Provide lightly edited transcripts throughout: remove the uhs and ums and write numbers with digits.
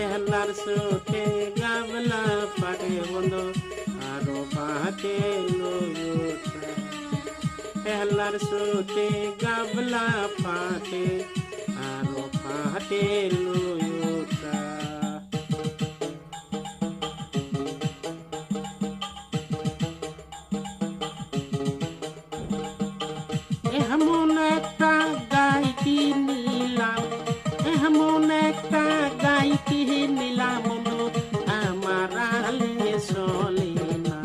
হেলার সুতে গাবলা পাটে বন্ধু আরো বাহাতে লুটা হেলার সুতে গাবলা পাটে আরো বাহাতে লুটা এমন একটা গাই কিনিলাম এমন একটা গাই কিনিলাম বন্ধু আমার আলে চলে না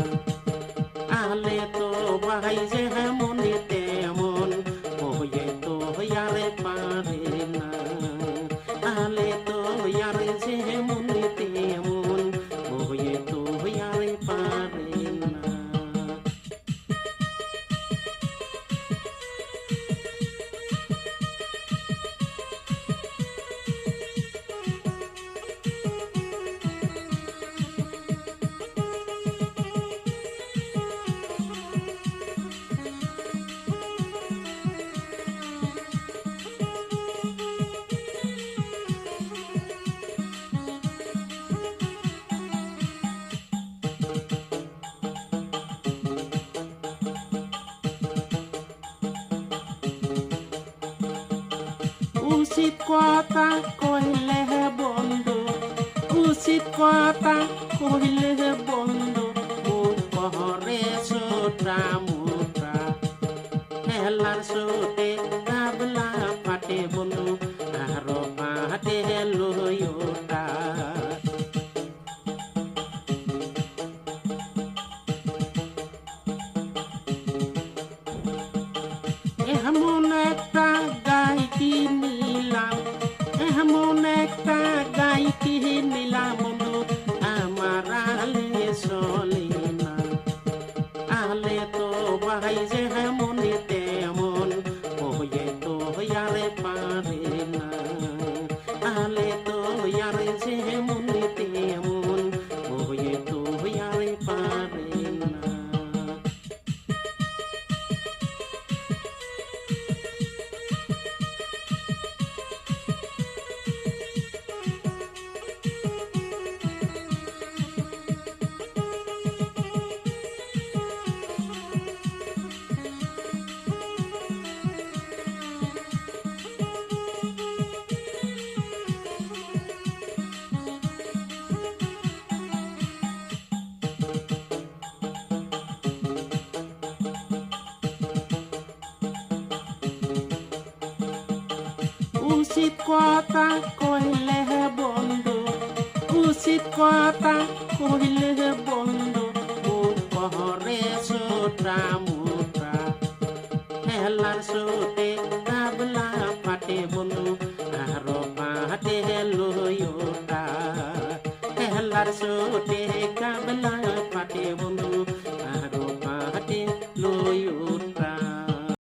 আলে তো ভাই যে এমন তেমন হয়ে তো ইয়ারে পারে না আলে তো ইয়ারে যে এমন তেমন হয়ে তো ইয়ারে পারে না উচিত কথা কইলে বন্ধু উচিত কথা কইলে বন্ধু মুখ পহরে ছোটা মোটা হেলার সুতে গাবলা পাটে বন্ধু আরো পাটে লইওটা এমন একটা গাই কিনিলাম এমন একটা গাই কিনিলাম বন্ধু আমার আলে চলে না আলে তো ভাই যে এমন তেমন হয়ে তো ইয়ারে পারে না আলে তো ইয়ারে যে এমন তেমন হয়ে তো ইয়ারে পারে না উচিত কথা কইলে বন্ধু উচিত কথা কইলে বন্ধু মুখ পহরে ছোটা মোটা হেলার সুতে গাবলা পাটে বন্ধু আরো পাটে লইওটা হেলার সুতে গাবলা পাটে বন্ধু আর